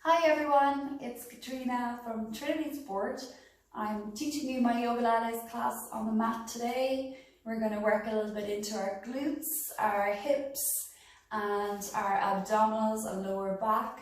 Hi everyone, it's Catriona from Trinity Sport. I'm teaching you my YOGALATES class on the mat today. We're going to work a little bit into our glutes, our hips and our abdominals and lower back,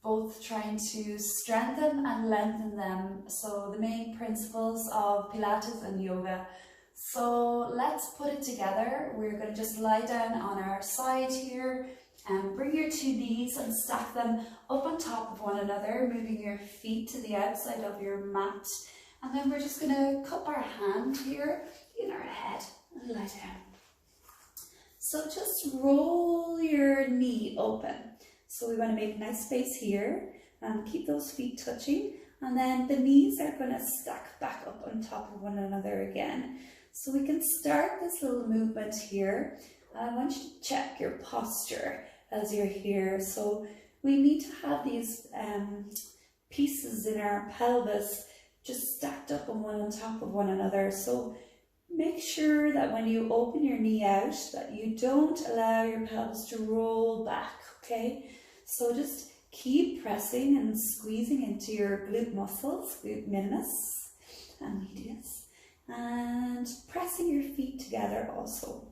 both trying to strengthen and lengthen them. So the main principles of Pilates and yoga. So let's put it together. We're going to just lie down on our side here and bring your two knees and stack them up on top of one another, moving your feet to the outside of your mat. And then we're just going to cup our hand here in our head and lie down. So just roll your knee open. So we want to make a nice space here and keep those feet touching. And then the knees are going to stack back up on top of one another again. So we can start this little movement here. I want you to check your posture as you're here. So we need to have these pieces in our pelvis just stacked up on top of one another. So make sure that when you open your knee out that you don't allow your pelvis to roll back, okay? So just keep pressing and squeezing into your glute muscles, glute minimus and medius, and pressing your feet together also.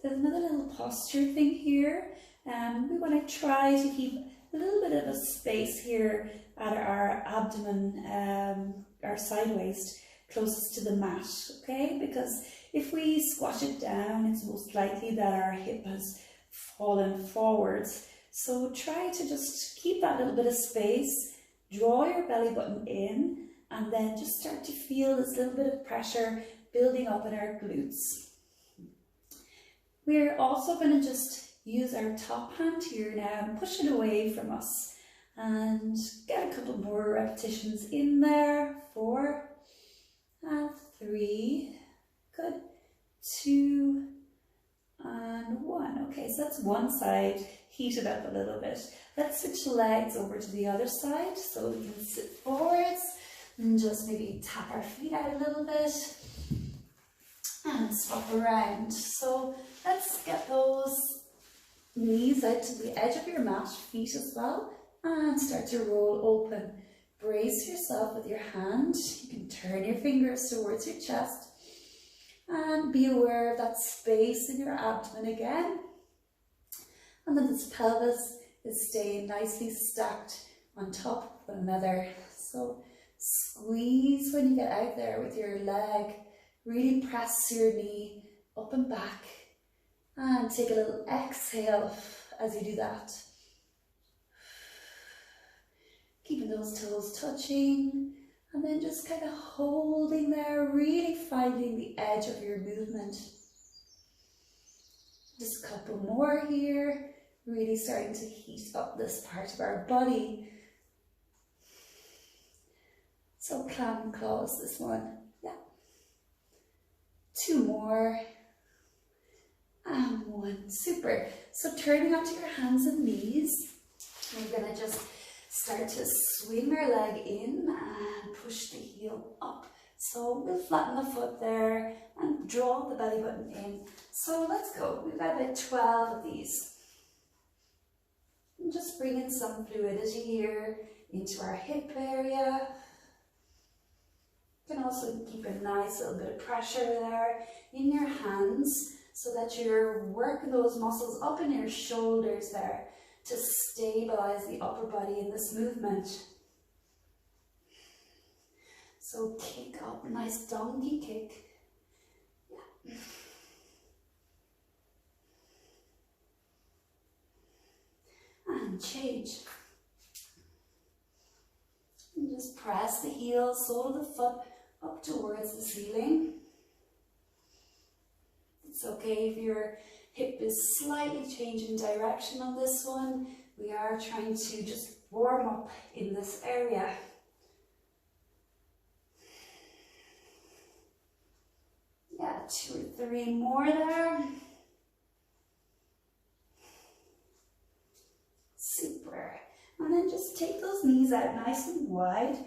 There's another little posture thing here. We want to try to keep a little bit of a space here at our abdomen, our side waist, closest to the mat, okay? Because if we squash it down, it's most likely that our hip has fallen forwards. So try to just keep that little bit of space, draw your belly button in, and then just start to feel this little bit of pressure building up in our glutes. We're also going to just use our top hand here now and push it away from us and get a couple more repetitions in there. 4 and 3, good, 2 and 1. Okay, so that's one side heated up a little bit. Let's switch legs over to the other side so we can sit forwards and just maybe tap our feet out a little bit and swap around. So let's get those knees out to the edge of your mat, feet as well, and start to roll open. Brace yourself with your hand. You can turn your fingers towards your chest and be aware of that space in your abdomen again. And then this pelvis is staying nicely stacked on top of one another. So squeeze when you get out there with your leg. Really press your knee up and back. And take a little exhale as you do that. Keeping those toes touching and then just kind of holding there, really finding the edge of your movement. Just a couple more here, really starting to heat up this part of our body. So clam claws this one, yeah. 2 more. And 1, super. So turning onto your hands and knees, we're going to just start to swing our leg in and push the heel up. So we'll flatten the foot there and draw the belly button in. So let's go. We've got about 12 of these. And just bring in some fluidity here into our hip area. You can also keep a nice little bit of pressure there in your hands, so that you're working those muscles up in your shoulders there to stabilize the upper body in this movement. So kick up, nice donkey kick. Yeah. And change. And just press the heel, sole of the foot up towards the ceiling. It's okay if your hip is slightly changing direction on this one. We are trying to just warm up in this area. Yeah, 2 or 3 more there. Super. And then just take those knees out nice and wide.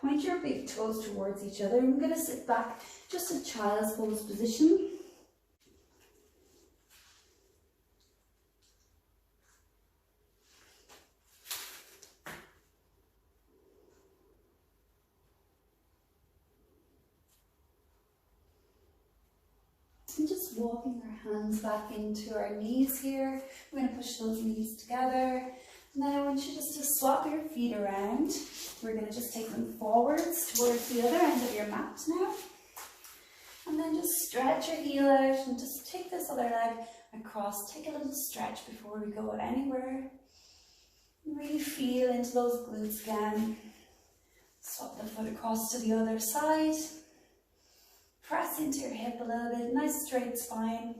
Point your big toes towards each other. I'm going to sit back just in child's pose position. just walking our hands back into our knees here. We're going to push those knees together. And then I want you just to swap your feet around. We're going to just take them forwards towards the other end of your mat now. And then just stretch your heel out and just take this other leg across. Take a little stretch before we go anywhere. Really feel into those glutes again. Swap the foot across to the other side. Press into your hip a little bit. Nice straight spine.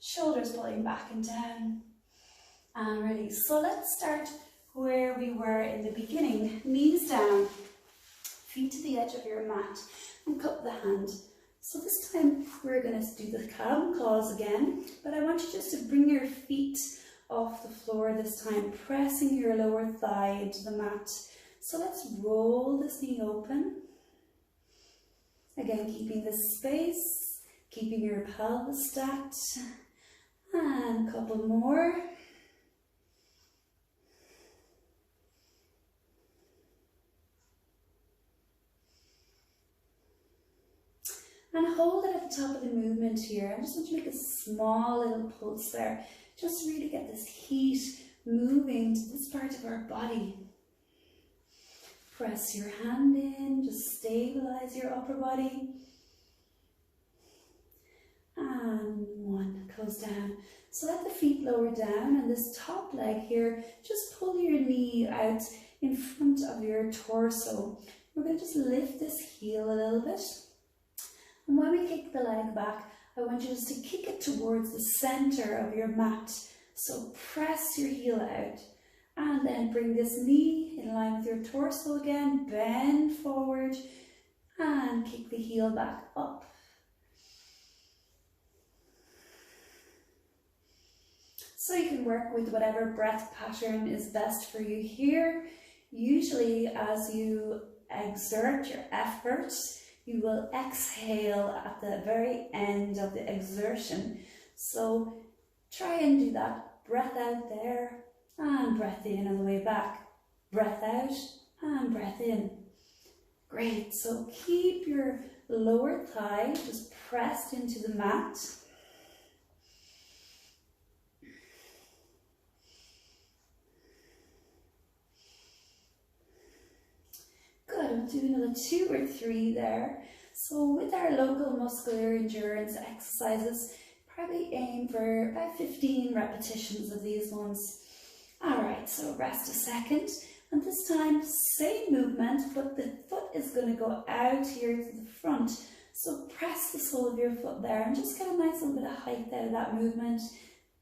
Shoulders pulling back and down. And release. So let's start where we were in the beginning. Knees down. Feet to the edge of your mat. And cup the hand. So this time we're going to do the calf claws again. But I want you just to bring your feet off the floor this time, pressing your lower thigh into the mat. So let's roll this knee open. Again, keeping this space, keeping your pelvis stacked. And a couple more. And hold it at the top of the movement here. I just want you to make a small little pulse there. Just really get this heat moving to this part of our body. Press your hand in, just stabilize your upper body. And one, close down. So let the feet lower down, and this top leg here, just pull your knee out in front of your torso. We're going to just lift this heel a little bit. And when we kick the leg back, I want you just to kick it towards the center of your mat. So press your heel out. And then bring this knee in line with your torso again. Bend forward. And kick the heel back up. So you can work with whatever breath pattern is best for you here. Usually as you exert your effort, you will exhale at the very end of the exertion. So try and do that. Breath out there and breath in on the way back. Breath out and breath in. Great. So keep your lower thigh just pressed into the mat. Good, we'll do another 2 or 3 there. So with our local muscular endurance exercises, probably aim for about 15 repetitions of these ones. Alright, so rest a second. And this time, same movement, but the foot is going to go out here to the front. So press the sole of your foot there and just get a nice little bit of height out of that movement.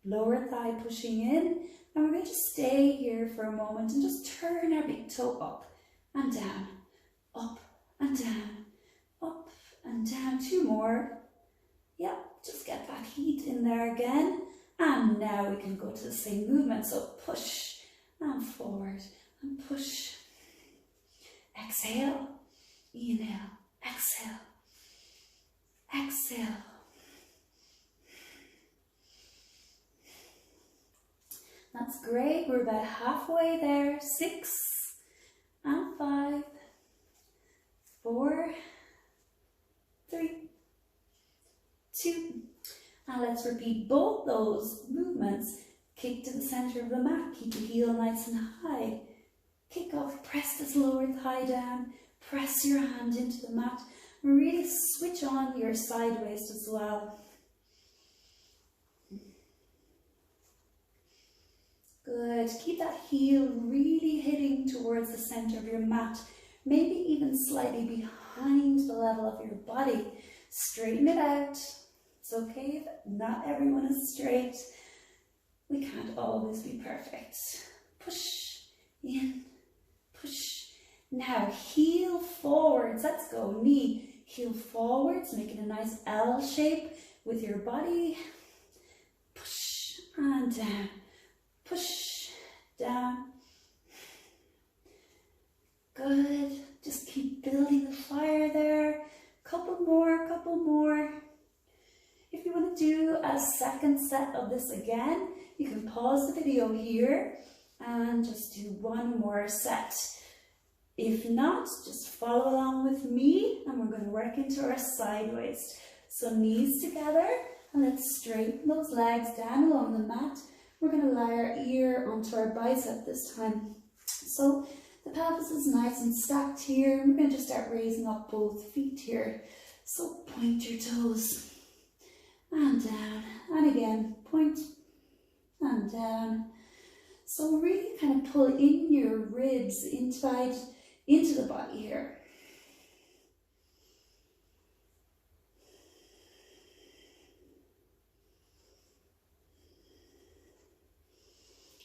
Lower thigh pushing in. And we're going to stay here for a moment and just turn our big toe up and down. Up and down, up and down. 2 more. Yep, just get that heat in there again. And now we can go to the same movement. So push and forward and push. Exhale, inhale, exhale, exhale. That's great. We're about halfway there. 6 and 5. 4, 3, 2, and let's repeat both those movements. Kick to the center of the mat, keep the heel nice and high. Kick off, press this lower thigh down, press your hand into the mat, and really switch on your side waist as well. Good, keep that heel really hitting towards the center of your mat. Maybe even slightly behind the level of your body. Straighten it out. It's okay if not everyone is straight. We can't always be perfect. Push in, push. Now heel forwards. Let's go. Knee, heel forwards, making a nice L shape with your body. Push and down. Push down. Good. Just keep building the fire there. Couple more, couple more. If you want to do a second set of this again, you can pause the video here and just do 1 more set. If not, just follow along with me and we're going to work into our side waist. So knees together, and let's straighten those legs down along the mat. We're going to lie our ear onto our bicep this time. So the pelvis is nice and stacked here. We're going to just start raising up both feet here. So point your toes and down, and again, point and down. So really kind of pull in your ribs inside into the body here.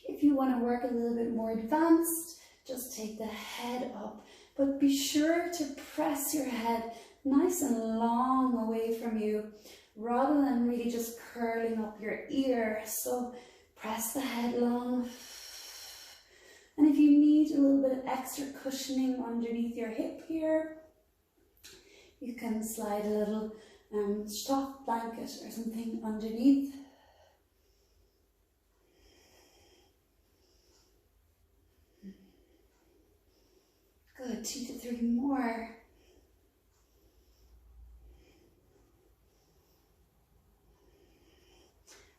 If you want to work a little bit more advanced, just take the head up, but be sure to press your head nice and long away from you, rather than really just curling up your ear. So press the head long. And if you need a little bit of extra cushioning underneath your hip here, you can slide a little soft blanket or something underneath. Good, 2 to 3 more.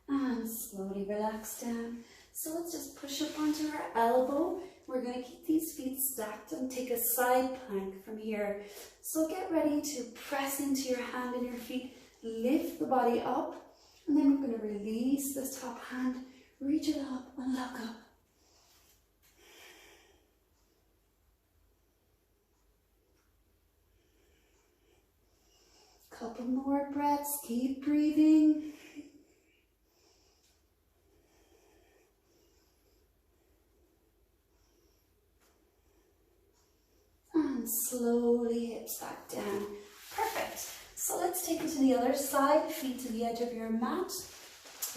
And slowly relax down. So let's just push up onto our elbow. We're going to keep these feet stacked and take a side plank from here. So get ready to press into your hand and your feet, lift the body up, and then we're going to release this top hand, reach it up and look up. Couple more breaths, keep breathing. And slowly hips back down. Perfect. So let's take it to the other side, feet to the edge of your mat.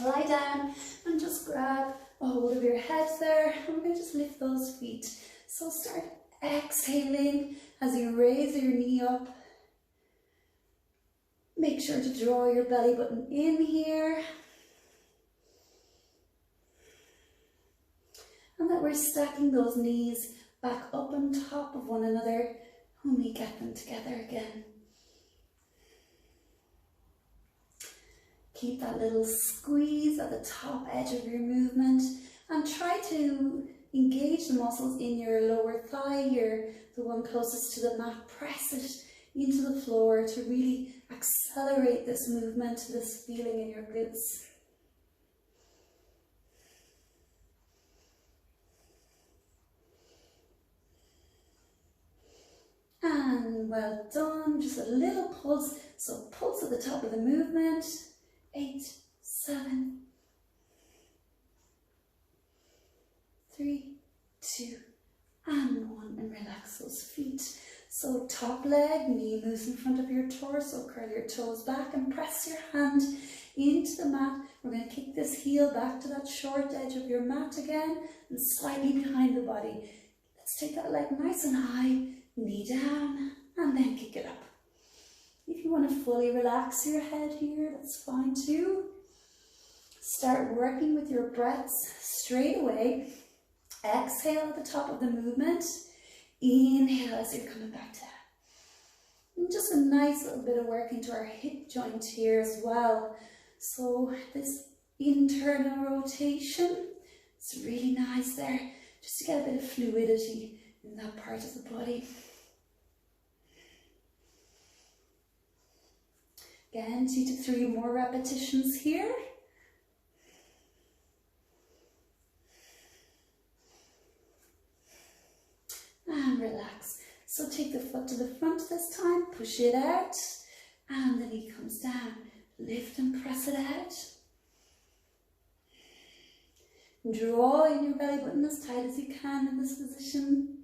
Lie down and just grab a hold of your head there. And we're going to just lift those feet. So start exhaling as you raise your knee up. Make sure to draw your belly button in here. And that we're stacking those knees back up on top of one another when we get them together again. Keep that little squeeze at the top edge of your movement and try to engage the muscles in your lower thigh here, the one closest to the mat. Press it into the floor to really accelerate this movement, this feeling in your glutes. And well done, just a little pulse. So pulse at the top of the movement. 8, 7, 3, 2, and 1, and relax those feet. So top leg, knee moves in front of your torso, curl your toes back and press your hand into the mat. We're going to kick this heel back to that short edge of your mat again and slightly behind the body. Let's take that leg nice and high, knee down, and then kick it up. If you want to fully relax your head here, that's fine too. Start working with your breaths straight away. Exhale at the top of the movement. Inhale as you're coming back down. And just a nice little bit of work into our hip joint here as well. So this internal rotation, it's really nice there, just to get a bit of fluidity in that part of the body. Again, 2 to 3 more repetitions here. And relax. So take the foot to the front this time, push it out, and the knee comes down. Lift and press it out. Draw in your belly button as tight as you can in this position.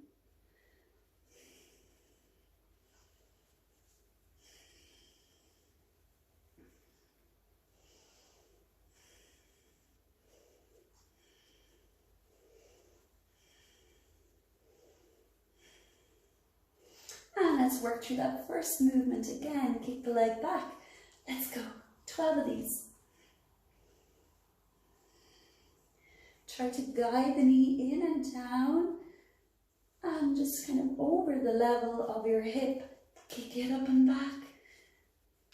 And let's work through that first movement again. Kick the leg back. Let's go. 12 of these. Try to guide the knee in and down and just kind of over the level of your hip. Kick it up and back.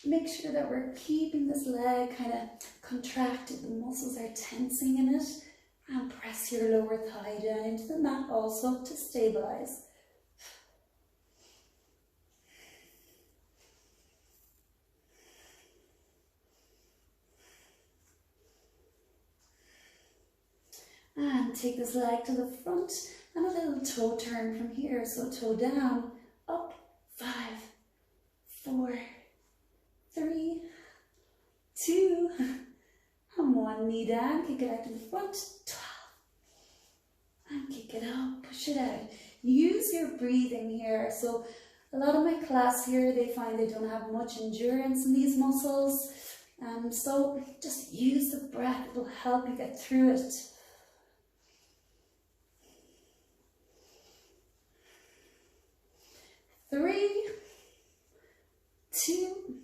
make sure that we're keeping this leg kind of contracted, the muscles are tensing in it, and press your lower thigh down into the mat also to stabilize. And take this leg to the front and a little toe turn from here. So toe down, up, 5, 4, 3, 2, and 1. Knee down, kick it out to the front, 12, and kick it up, push it out. Use your breathing here. So a lot of my class here, they find they don't have much endurance in these muscles. So just use the breath, it will help you get through it. 3, 2,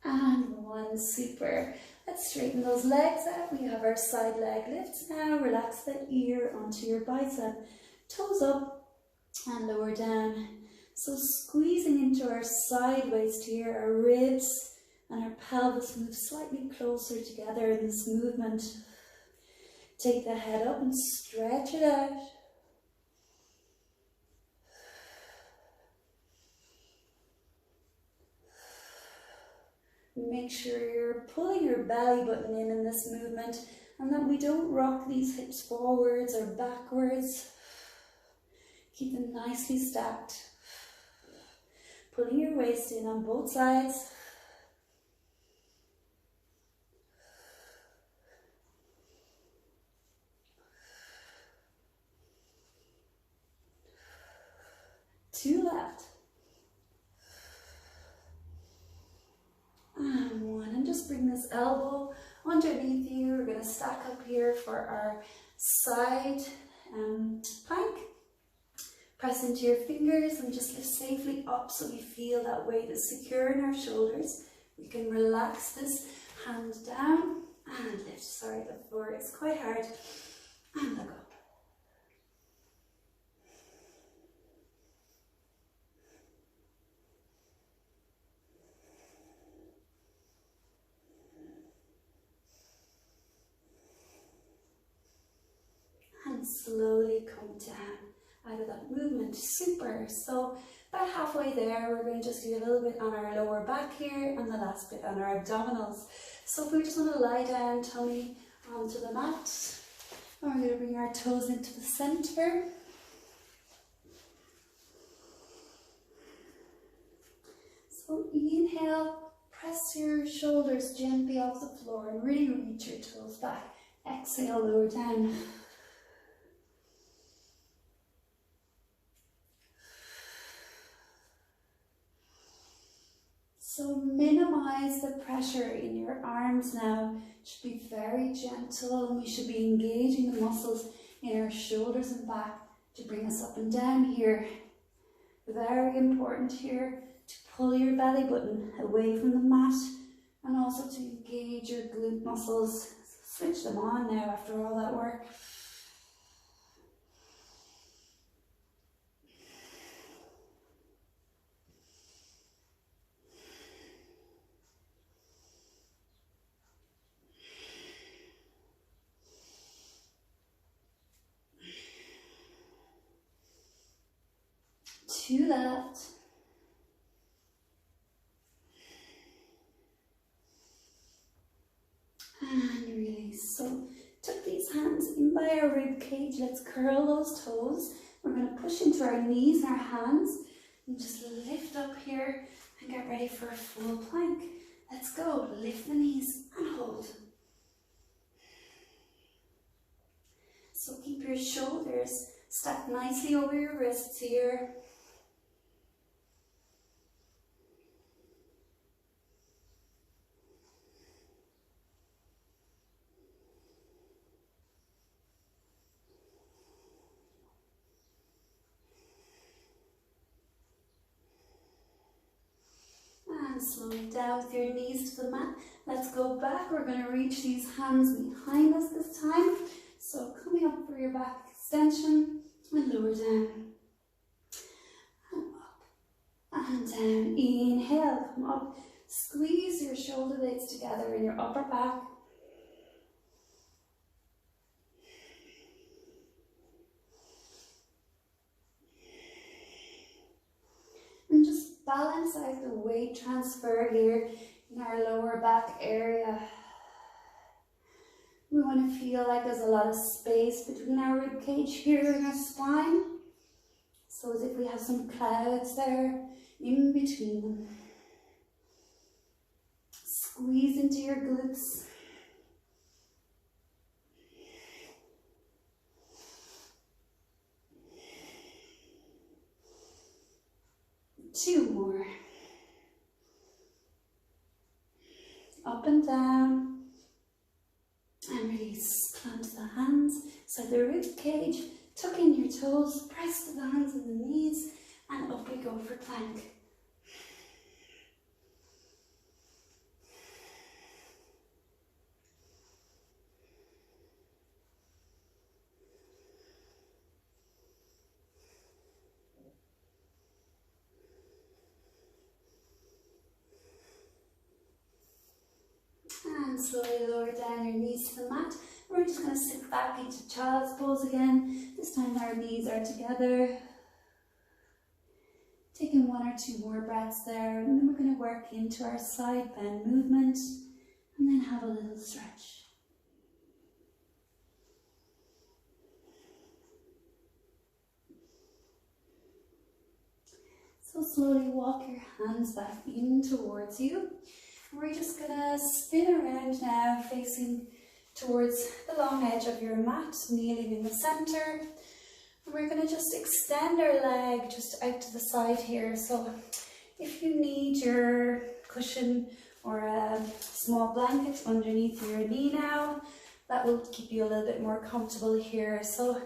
and 1. Super. Let's straighten those legs out. We have our side leg lifts now. Relax the ear onto your bicep. Toes up and lower down. So squeezing into our side waist here, our ribs and our pelvis move slightly closer together in this movement. Take the head up and stretch it out. Make sure you're pulling your belly button in this movement and that we don't rock these hips forwards or backwards. Keep them nicely stacked. Pulling your waist in on both sides. Two left. And 1, and just bring this elbow underneath you. We're going to stack up here for our side plank. Press into your fingers and just lift safely up so we feel that weight is secure in our shoulders. We can relax this hand down and lift. Sorry, the floor is quite hard. And look up. Slowly come down out of that movement. Super. So about halfway there, we're going to just do a little bit on our lower back here and the last bit on our abdominals. So if we just want to lie down, tummy onto the mat, and we're going to bring our toes into the center. So inhale, press your shoulders gently off the floor and really reach your toes back. Exhale, lower down. So minimize the pressure in your arms now. It should be very gentle, and we should be engaging the muscles in our shoulders and back to bring us up and down here. Very important here to pull your belly button away from the mat and also to engage your glute muscles. Switch them on now after all that work. Two left. And release. So tuck these hands in by our rib cage. Let's curl those toes. We're going to push into our knees and our hands and just lift up here and get ready for a full plank. Let's go. Lift the knees and hold. So keep your shoulders stacked nicely over your wrists here. And slow it down with your knees to the mat. Let's go back. We're going to reach these hands behind us this time. So coming up for your back extension and lower down. And up and down. Inhale, come up Squeeze your shoulder blades together in your upper back. And just balance out the weight transfer here in our lower back area. We want to feel like there's a lot of space between our rib cage here and our spine. So as if we have some clouds there in between them. Squeeze into your glutes. Two more. Up and down. And release. Clamp to the hands. So the rib cage. Tuck in your toes. Press to the hands and the knees. And up we go for plank. And slowly lower down your knees to the mat. We're just going to sit back into child's pose again. This time our knees are together. Taking one or two more breaths there, and then we're going to work into our side bend movement, and then have a little stretch. So slowly walk your hands back in towards you. We're just going to spin around now, facing towards the long edge of your mat, kneeling in the center. And we're going to just extend our leg just out to the side here. So if you need your cushion or a small blanket underneath your knee now, that will keep you a little bit more comfortable here. So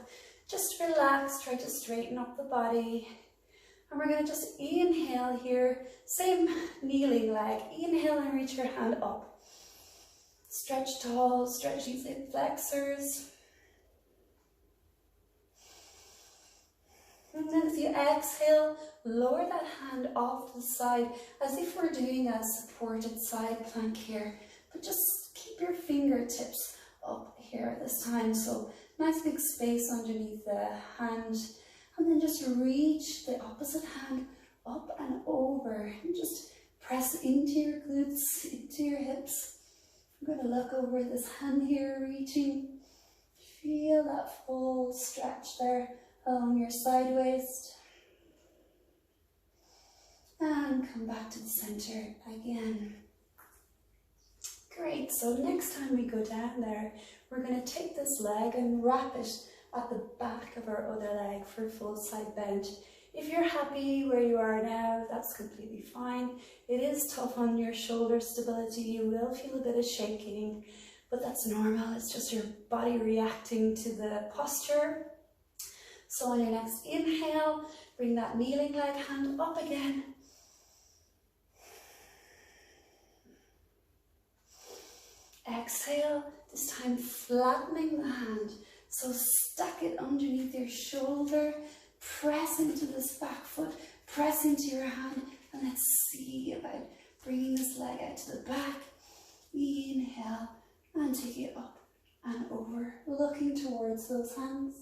just relax, try to straighten up the body. And we're going to just inhale here, same kneeling leg. Inhale and reach your hand up. Stretch tall, stretch these hip flexors. And then as you exhale, lower that hand off to the side as if we're doing a supported side plank here. But just keep your fingertips up here at this time. So nice big space underneath the hand. And then just reach the opposite hand up and over. And just press into your glutes, into your hips. I'm going to look over this hand here, reaching. Feel that full stretch there along your side waist. And come back to the center again. Great, so next time we go down there, we're going to take this leg and wrap it at the back of our other leg for a full side bend. If you're happy where you are now, that's completely fine. It is tough on your shoulder stability. You will feel a bit of shaking, but that's normal. It's just your body reacting to the posture. So on your next inhale, bring that kneeling leg hand up again. Exhale, this time flattening the hand. So stack it underneath your shoulder, press into this back foot, press into your hand, and let's see about bringing this leg out to the back. Inhale, and take it up and over, looking towards those hands.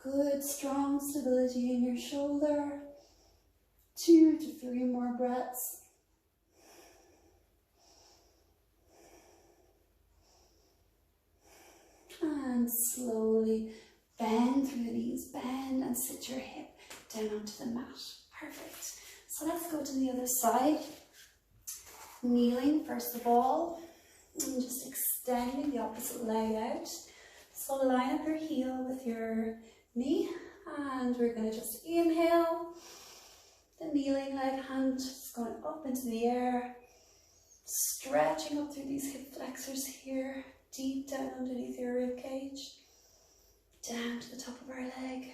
Good, strong stability in your shoulder. 2 to 3 more breaths. And slowly bend through the knees, bend and sit your hip down onto the mat. Perfect. So let's go to the other side. Kneeling first of all, and just extending the opposite leg out. So line up your heel with your knee, and we're going to just inhale. The kneeling leg hand just going up into the air, stretching up through these hip flexors here. Deep down underneath your rib cage, down to the top of our leg.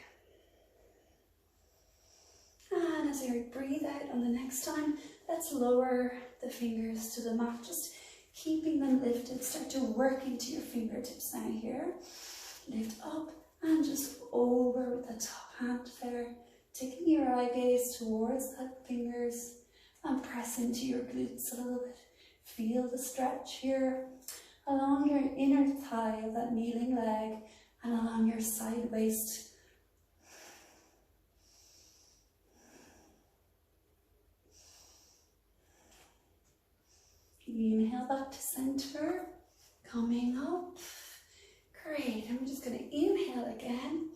And as you breathe out on the next time, let's lower the fingers to the mat, just keeping them lifted. Start to work into your fingertips now here. Lift up and just over with the top hand there taking your eye gaze towards the fingers and press into your glutes a little bit. Feel the stretch here along your inner thigh of that kneeling leg and along your side waist. Inhale back to center, coming up. Great, I'm just going to inhale again.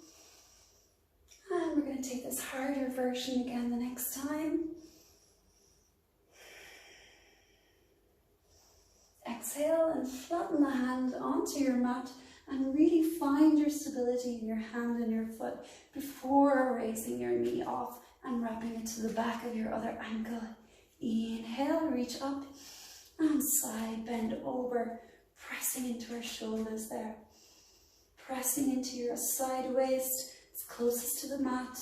And we're going to take this harder version again the next time. Exhale and flatten the hand onto your mat and really find your stability in your hand and your foot before raising your knee off and wrapping it to the back of your other ankle. Inhale, reach up and side bend over, pressing into our shoulders there. Pressing into your side waist, it's closest to the mat.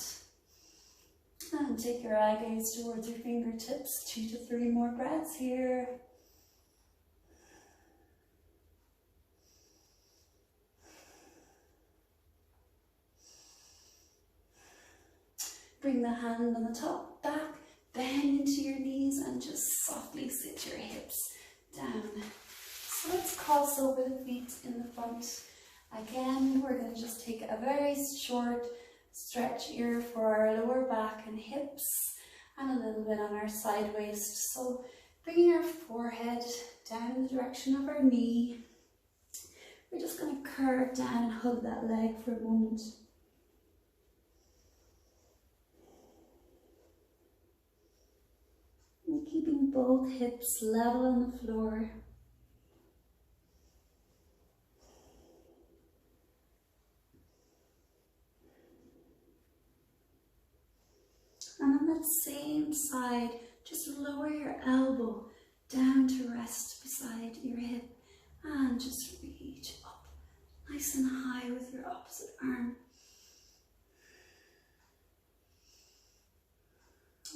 And take your eye gaze towards your fingertips. 2 to 3 more breaths here. Bring the hand on the top, back, bend into your knees and just softly sit your hips down. So let's cross over the feet in the front. Again, we're going to just take a very short stretch here for our lower back and hips and a little bit on our side waist. So bringing our forehead down in the direction of our knee. We're just going to curve down and hug that leg for a moment. And keeping both hips level on the floor. And on that same side, just lower your elbow down to rest beside your hip and just reach up nice and high with your opposite arm.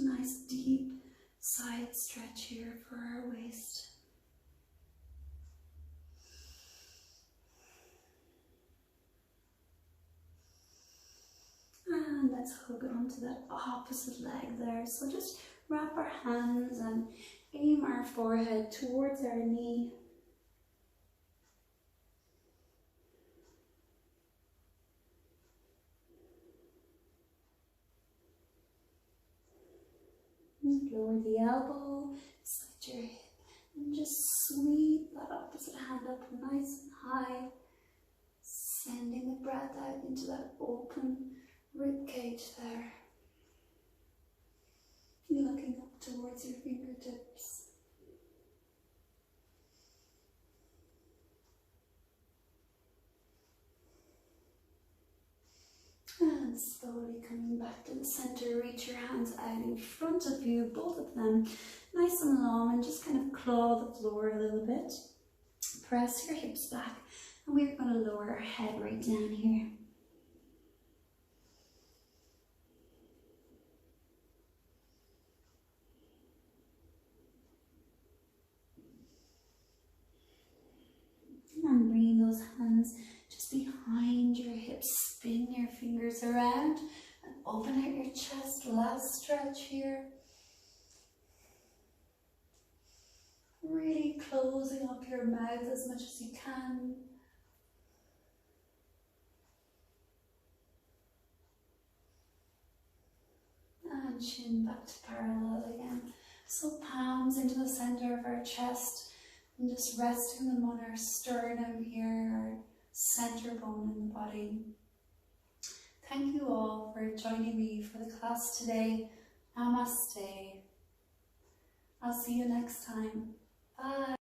Nice deep side stretch here for our waist. And let's hook onto that opposite leg there. So just wrap our hands and aim our forehead towards our knee. And lower the elbow, slide your hip, and just sweep that opposite hand up nice and high, sending the breath out into that open rib cage there. Looking up towards your fingertips. And slowly coming back to the center, reach your hands out in front of you, both of them nice and long, and just kind of claw the floor a little bit. Press your hips back, and we're going to lower our head right down here. And bringing those hands just behind your hips, spin your fingers around and open out your chest. Last stretch here. Really closing up your mouth as much as you can. And chin back to parallel again. So palms into the center of our chest. And just resting them on our sternum here, our center bone in the body. Thank you all for joining me for the class today. Namaste. I'll see you next time. Bye.